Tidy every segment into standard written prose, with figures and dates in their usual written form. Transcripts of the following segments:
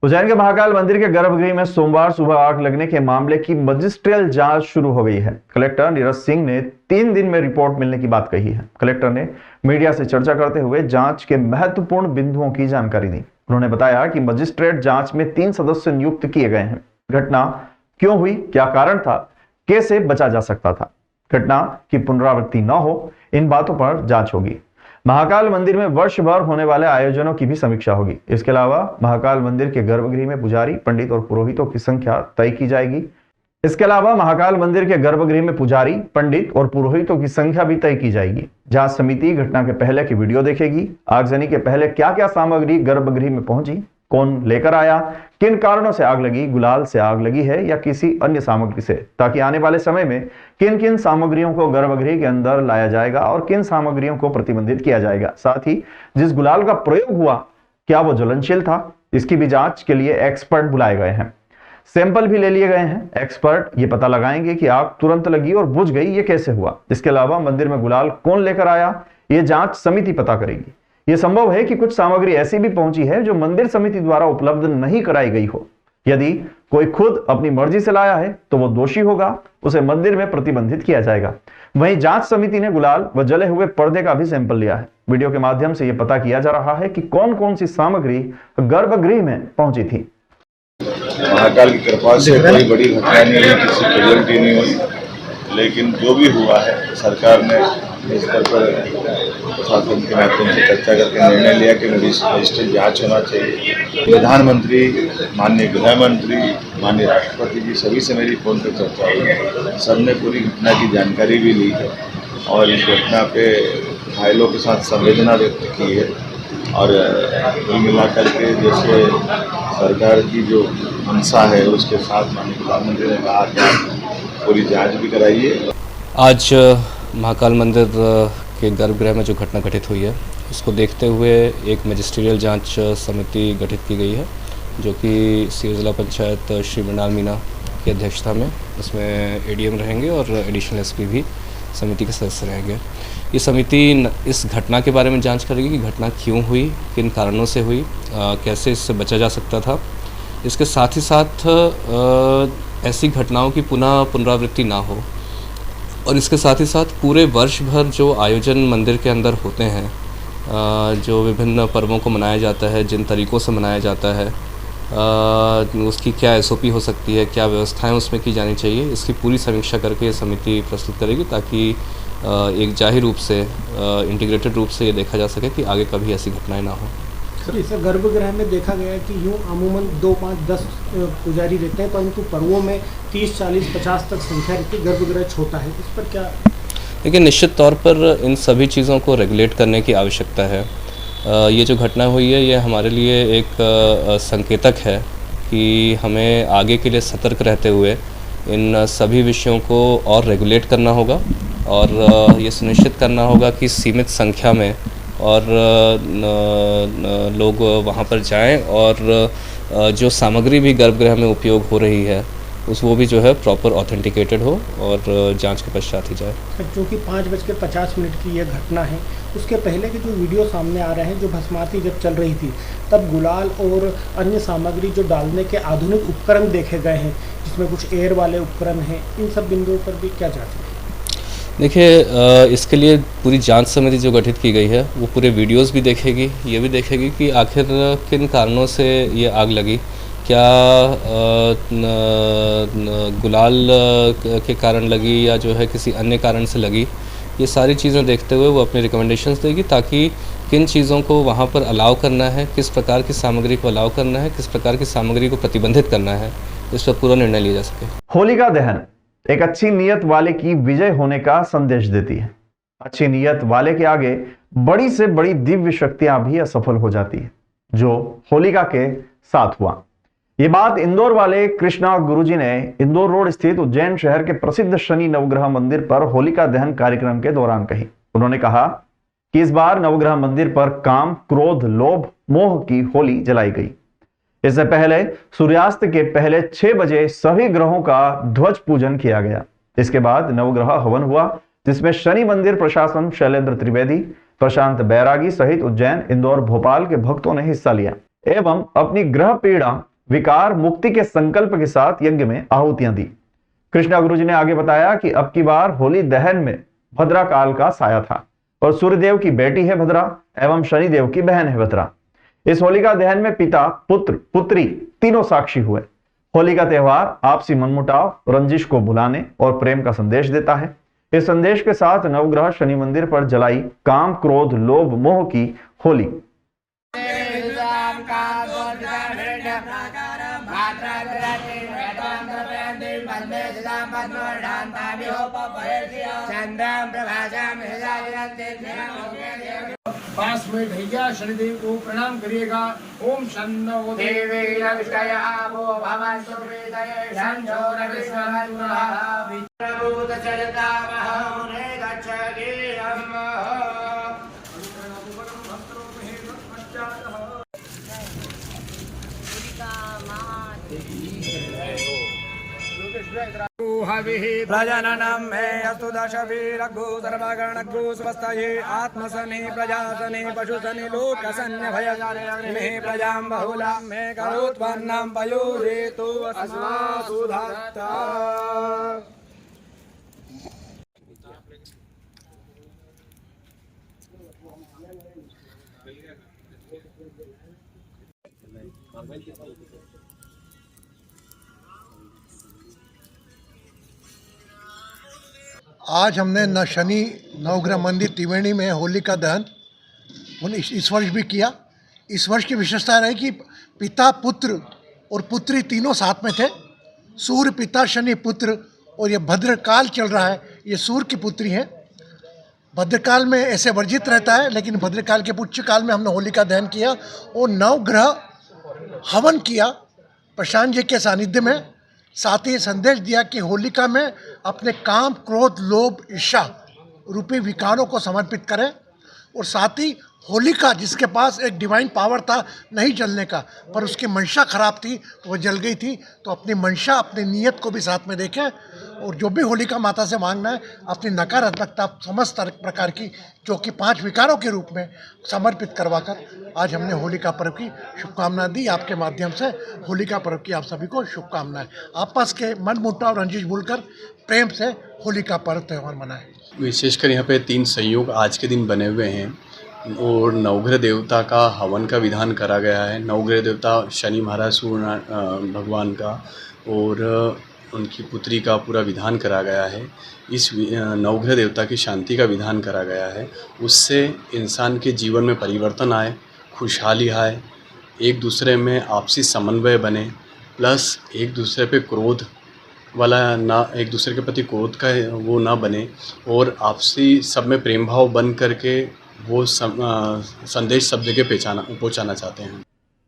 उज्जैन के महाकाल मंदिर के गर्भगृह में सोमवार सुबह आग लगने के मामले की मजिस्ट्रियल जांच शुरू हो गई है। कलेक्टर नीरज सिंह ने 3 दिन में रिपोर्ट मिलने की बात कही है। कलेक्टर ने मीडिया से चर्चा करते हुए जांच के महत्वपूर्ण बिंदुओं की जानकारी दी। उन्होंने बताया कि मजिस्ट्रेट जांच में 3 सदस्य नियुक्त किए गए हैं। घटना क्यों हुई, क्या कारण था, कैसे बचा जा सकता था, घटना की पुनरावृत्ति न हो, इन बातों पर जांच होगी। महाकाल मंदिर में वर्ष भर होने वाले आयोजनों की भी समीक्षा होगी। इसके अलावा महाकाल मंदिर के गर्भगृह में पुजारी, पंडित और पुरोहितों की संख्या तय की जाएगी। इसके अलावा महाकाल मंदिर के गर्भगृह में पुजारी, पंडित और पुरोहितों की संख्या भी तय की जाएगी। जांच समिति घटना के पहले की वीडियो देखेगी। आगजनी के पहले क्या क्या सामग्री गर्भगृह में पहुंची, कौन लेकर आया, किन कारणों से आग लगी, गुलाल से आग लगी है या किसी अन्य सामग्री से, ताकि आने वाले समय में किन किन सामग्रियों को गर्भगृह के अंदर लाया जाएगा और किन सामग्रियों को प्रतिबंधित किया जाएगा। साथ ही जिस गुलाल का प्रयोग हुआ क्या वो ज्वलनशील था, इसकी भी जांच के लिए एक्सपर्ट बुलाए गए हैं। सैंपल भी ले लिए गए हैं। एक्सपर्ट ये पता लगाएंगे कि आग तुरंत लगी और बुझ गई, ये कैसे हुआ। इसके अलावा मंदिर में गुलाल कौन लेकर आया, ये जांच समिति पता करेगी। यह संभव है कि कुछ सामग्री ऐसी भी पहुंची है जो मंदिर समिति द्वारा उपलब्ध नहीं कराई गई हो। यदि कोई खुद अपनी मर्जी से लाया है तो वो दोषी होगा, उसे मंदिर में प्रतिबंधित किया जाएगा। वहीं जांच समिति ने गुलाल व जले हुए पर्दे का भी सैंपल लिया है। वीडियो के माध्यम से यह पता किया जा रहा है कि कौन कौन सी सामग्री गर्भगृह में पहुंची थी। महाकाल की कृपा से कोई बड़ी घटना नहीं हुई, किसी कैजुअल्टी नहीं हुई, लेकिन जो भी हुआ है सरकार ने इस पर प्रशासन के माध्यम से चर्चा करके निर्णय लिया कि मजिस्ट्रेट जांच होना चाहिए। प्रधानमंत्री, माननीय गृह मंत्री, माननीय राष्ट्रपति जी सभी से मेरी फोन पर चर्चा हुई। सबने पूरी घटना की जानकारी भी ली है और इस घटना पे घायलों के साथ संवेदना व्यक्त की है। और कुल मिलाकर के जैसे सरकार की जो मंशा है उसके साथ माननीय प्रधानमंत्री ने कहा कि पूरी जांच भी कराइए। आज महाकाल मंदिर के गर्भगृह में जो घटना घटित हुई है उसको देखते हुए एक मजिस्ट्रियल जांच समिति गठित की गई है, जो कि सीकर जिला पंचायत श्री मृणाल मीना की अध्यक्षता में, उसमें एडीएम रहेंगे और एडिशनल एसपी भी समिति के सदस्य रहेंगे। ये समिति इस घटना के बारे में जांच करेगी कि घटना क्यों हुई, किन कारणों से हुई, कैसे इससे बचा जा सकता था। इसके साथ ही साथ ऐसी घटनाओं की पुनरावृत्ति ना हो, और इसके साथ ही साथ पूरे वर्ष भर जो आयोजन मंदिर के अंदर होते हैं, जो विभिन्न पर्वों को मनाया जाता है, जिन तरीक़ों से मनाया जाता है, उसकी क्या एसओपी हो सकती है, क्या व्यवस्थाएं उसमें की जानी चाहिए, इसकी पूरी समीक्षा करके ये समिति प्रस्तुत करेगी, ताकि एक जाहिर रूप से इंटीग्रेटेड रूप से ये देखा जा सके कि आगे कभी ऐसी घटनाएं ना हो। सर, इसे गर्भगृह में देखा गया है कि यूँ अमूमन 2, 5, 10 पुजारी रहते हैं, परंतु पर्वों में 30, 40, 50 तक संख्या रहती है, गर्भगृह छोटा है, इस पर क्या? देखिए, निश्चित तौर पर इन सभी चीज़ों को रेगुलेट करने की आवश्यकता है। ये जो घटना हुई है ये हमारे लिए एक संकेतक है कि हमें आगे के लिए सतर्क रहते हुए इन सभी विषयों को और रेगुलेट करना होगा और ये सुनिश्चित करना होगा कि सीमित संख्या में और लोग वहाँ पर जाएं और जो सामग्री भी गर्भगृह में उपयोग हो रही है वो भी जो है प्रॉपर ऑथेंटिकेटेड हो और जांच के पश्चात ही जाए। क्योंकि 5:50 की यह घटना है, उसके पहले के जो वीडियो सामने आ रहे हैं, जो भस्माती जब चल रही थी तब गुलाल और अन्य सामग्री जो डालने के आधुनिक उपकरण देखे गए हैं, जिसमें कुछ एयर वाले उपकरण हैं, इन सब बिंदुओं पर भी क्या जांच है? देखिए, इसके लिए पूरी जांच समिति जो गठित की गई है वो पूरे वीडियोस भी देखेगी, ये भी देखेगी कि आखिर किन कारणों से ये आग लगी, क्या गुलाल के कारण लगी या जो है किसी अन्य कारण से लगी। ये सारी चीज़ें देखते हुए वो अपनी रिकमेंडेशंस देगी ताकि किन चीज़ों को वहाँ पर अलाउ करना है, किस प्रकार की सामग्री को अलाउ करना है, किस प्रकार की सामग्री को प्रतिबंधित करना है, इस पर पूरा निर्णय लिया जा सके। होलिका दहन एक अच्छी नीयत वाले की विजय होने का संदेश देती है। अच्छी नीयत वाले के आगे बड़ी से बड़ी दिव्य शक्तियां भी असफल हो जाती है, जो होलिका के साथ हुआ। ये बात इंदौर वाले कृष्णा गुरुजी ने इंदौर रोड स्थित उज्जैन शहर के प्रसिद्ध शनि नवग्रह मंदिर पर होलिका दहन कार्यक्रम के दौरान कही। उन्होंने कहा कि इस बार नवग्रह मंदिर पर काम, क्रोध, लोभ, मोह की होली जलाई गई। इससे पहले सूर्यास्त के पहले 6 बजे सभी ग्रहों का ध्वज पूजन किया गया। इसके बाद नवग्रह हवन हुआ, जिसमें शनि मंदिर प्रशासन शैलेंद्र त्रिवेदी, प्रशांत बैरागी सहित उज्जैन, इंदौर, भोपाल के भक्तों ने हिस्सा लिया एवं अपनी ग्रह पीड़ा विकार मुक्ति के संकल्प के साथ यज्ञ में आहुतियां दी। कृष्णा गुरु जी ने आगे बताया कि अब की बार होली दहन में भद्रा काल का साया था और सूर्यदेव की बेटी है भद्रा एवं शनिदेव की बहन है भद्रा। इस होलिका दहन में पिता, पुत्र, पुत्री तीनों साक्षी हुए। होली का त्योहार आपसी मनमुटाव, रंजिश को भुलाने और प्रेम का संदेश देता है। इस संदेश के साथ नवग्रह शनि मंदिर पर जलाई काम, क्रोध, लोभ, मोह की होली। पास में भैया शनिदेव को प्रणाम करिएगा। ओम शन्नो देवी लक्ष्मयावो भवन्तु वेदये शन्नो रविस्वरन्नः विप्रभूत चरतामहं ने गच्छगीरम् प्रजननं मे अस्तु दशभिरघु सर्वगणघु स्वस्तये आत्मसनि प्रजासनि पशुसनि लोकसन्य भयजाने प्रजां बहुलां मे करोत्पन्नं पयोरेतु अस्मासु धत्ता। आज हमने न शनि नवग्रह मंदिर त्रिवेणी में होली का दहन इस वर्ष भी किया। इस वर्ष की विशेषता रही कि पिता, पुत्र और पुत्री तीनों साथ में थे। सूर्य पिता, शनि पुत्र, और ये भद्रकाल चल रहा है, ये सूर्य की पुत्री है। भद्रकाल में ऐसे वर्जित रहता है, लेकिन भद्रकाल के पुच्छ काल में हमने होली का दहन किया और नवग्रह हवन किया प्रशांत जी के सानिध्य में। साथ ही संदेश दिया कि होलिका में अपने काम, क्रोध, लोभ, ईर्ष्या रूपी विकारों को समर्पित करें। और साथ ही होलिका जिसके पास एक डिवाइन पावर था नहीं जलने का, पर उसकी मंशा खराब थी, वो जल गई थी, तो अपनी मंशा, अपनी नीयत को भी साथ में देखें। और जो भी होलिका माता से मांगना है, अपनी नकारात्मकता समस्त प्रकार की, जो कि 5 विकारों के रूप में समर्पित करवाकर आज हमने होलिका पर्व की शुभकामना दी। आपके माध्यम से होलिका पर्व की आप सभी को शुभकामनाएं। आपस के मन मुटाव, रंजिश भूलकर प्रेम से होलिका पर्व त्यौहार मनाएं। विशेषकर यहाँ पे 3 संयोग आज के दिन बने हुए हैं और नवग्रह देवता का हवन का विधान करा गया है। नवग्रह देवता शनि महाराज सूर्य भगवान का और उनकी पुत्री का पूरा विधान करा गया है। इस नवग्रह देवता की शांति का विधान करा गया है। उससे इंसान के जीवन में परिवर्तन आए, खुशहाली आए, एक दूसरे में आपसी समन्वय बने, प्लस एक दूसरे पे क्रोध वाला ना, एक दूसरे के प्रति क्रोध का वो ना बने और आपसी सब में प्रेम भाव बन करके वो संदेश सब जगह पहुँचाना चाहते हैं।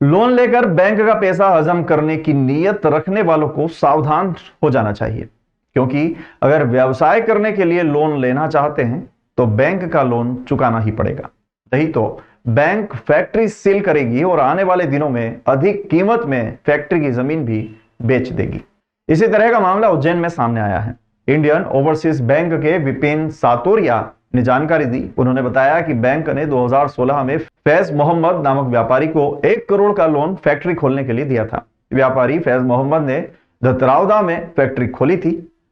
लोन लेकर बैंक का पैसा हजम करने की नीयत रखने वालों को सावधान हो जाना चाहिए, क्योंकि अगर व्यवसाय करने के लिए लोन लेना चाहते हैं तो बैंक का लोन चुकाना ही पड़ेगा। नहीं तो बैंक फैक्ट्री सील करेगी और आने वाले दिनों में अधिक कीमत में फैक्ट्री की जमीन भी बेच देगी। इसी तरह का मामला उज्जैन में सामने आया है। इंडियन ओवरसीज बैंक के विपिन सातोरिया ने जानकारी दी। उन्होंने बताया कि बैंक ने 2016 में फैज मोहम्मद नामक व्यापारी को 1 करोड़ का लोन फैक्ट्री खोलने के लिए दिया था। व्यापारी फैज मोहम्मद ने धतरावदा में फैक्ट्री खोली थी,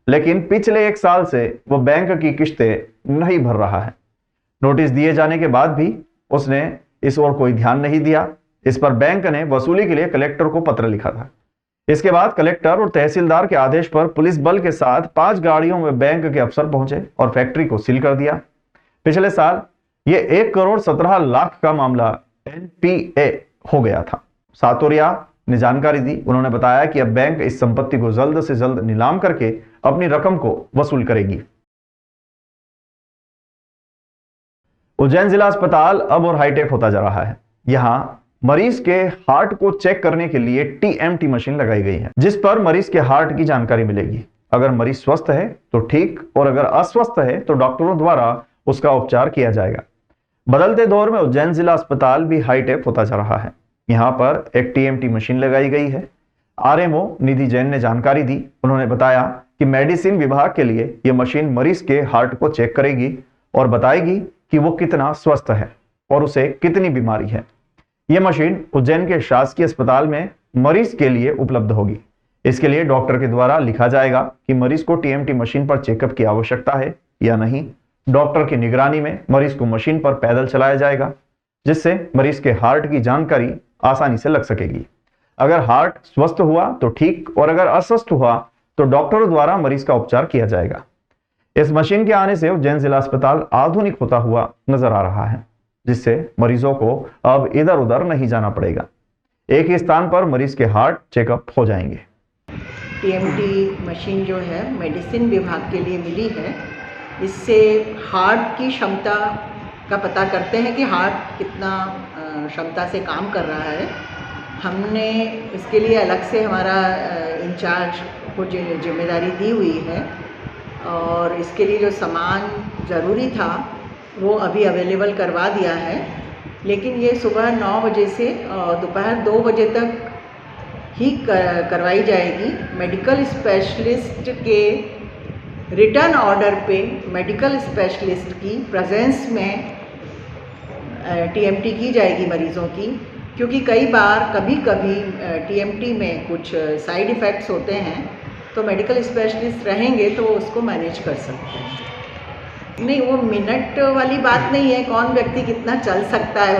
लेकिन पिछले 1 साल से वो बैंक की किस्तें नहीं भर रहा है। नोटिस दिए जाने के बाद भी उसने इस ओर कोई ध्यान नहीं दिया। इस पर बैंक ने वसूली के लिए कलेक्टर को पत्र लिखा था। इसके बाद कलेक्टर और तहसीलदार के आदेश पर पुलिस बल के साथ 5 गाड़ियों में बैंक के अफसर पहुंचे और फैक्ट्री को सील कर दिया। पिछले साल ये 1 करोड़ 17 लाख का मामला NPA हो गया था। सातोरिया ने जानकारी दी। उन्होंने बताया कि अब बैंक इस संपत्ति को जल्द से जल्द नीलाम करके अपनी रकम को वसूल करेगी। उज्जैन जिला अस्पताल अब और हाईटेक होता जा रहा है। यहां मरीज के हार्ट को चेक करने के लिए TMT मशीन लगाई गई है, जिस पर मरीज के हार्ट की जानकारी मिलेगी। अगर मरीज स्वस्थ है तो ठीक, और अगर अस्वस्थ है तो डॉक्टरों द्वारा उसका उपचार किया जाएगा। बदलते दौर में उज्जैन जिला अस्पताल भी हाईटेक होता जा रहा है। यहां पर एक TMT मशीन लगाई गई है। RMO निधि जैन ने जानकारी दी। उन्होंने बताया कि मेडिसिन विभाग के लिए यह मशीन मरीज के हार्ट को चेक करेगी और बताएगी कि वो कितना स्वस्थ है और उसे कितनी बीमारी है। यह मशीन उज्जैन के शासकीय अस्पताल में मरीज के लिए उपलब्ध होगी। इसके लिए डॉक्टर के द्वारा लिखा जाएगा कि मरीज को टीएमटी मशीन पर चेकअप की आवश्यकता है या नहीं। डॉक्टर की निगरानी में मरीज को मशीन पर पैदल चलाया जाएगा, जिससे मरीज के हार्ट की जानकारी आसानी से लग सकेगी। अगर हार्ट स्वस्थ हुआ तो ठीक, और अगर अस्वस्थ हुआ तो डॉक्टरों द्वारा मरीज का उपचार किया जाएगा। इस मशीन के आने से उज्जैन जिला अस्पताल आधुनिक होता हुआ नजर आ रहा है, जिससे मरीजों को अब इधर उधर नहीं जाना पड़ेगा। एक ही स्थान पर मरीज के हार्ट चेकअप हो जाएंगे। टीएमटी मशीन जो है मेडिसिन विभाग के लिए मिली है। इससे हार्ट की क्षमता का पता करते हैं कि हार्ट कितना क्षमता से काम कर रहा है। हमने इसके लिए अलग से हमारा इंचार्ज को जिम्मेदारी दी हुई है, और इसके लिए जो सामान ज़रूरी था वो अभी अवेलेबल करवा दिया है। लेकिन ये सुबह 9 बजे से दोपहर 2 बजे तक ही करवाई जाएगी। मेडिकल स्पेशलिस्ट के रिटर्न ऑर्डर पे मेडिकल स्पेशलिस्ट की प्रेजेंस में टीएमटी की जाएगी मरीज़ों की, क्योंकि कभी कभी टीएमटी में कुछ साइड इफ़ेक्ट्स होते हैं, तो मेडिकल स्पेशलिस्ट रहेंगे तो उसको मैनेज कर सकते हैं। नहीं, वो मिनट वाली बात नहीं है, कौन व्यक्ति कितना चल सकता है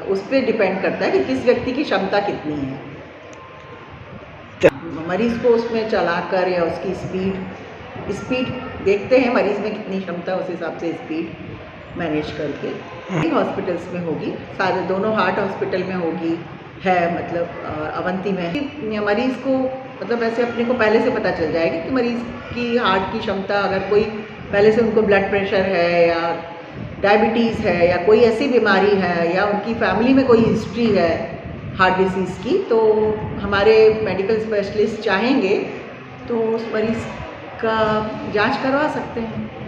उस पे डिपेंड करता है कि किस व्यक्ति की क्षमता कितनी है। मरीज़ को उसमें चलाकर या उसकी स्पीड देखते हैं मरीज़ में कितनी क्षमता, उस हिसाब से स्पीड मैनेज करके हॉस्पिटल्स में होगी। सारे दोनों हार्ट हॉस्पिटल में होगी है, मतलब अवंती में। मरीज़ को मतलब ऐसे अपने को पहले से पता चल जाएगा कि मरीज़ की हार्ट की क्षमता, अगर कोई पहले से उनको ब्लड प्रेशर है या डायबिटीज़ है या कोई ऐसी बीमारी है या उनकी फैमिली में कोई हिस्ट्री है हार्ट डिसीज़ की, तो हमारे मेडिकल स्पेशलिस्ट चाहेंगे तो उस मरीज़ का जांच करवा सकते हैं।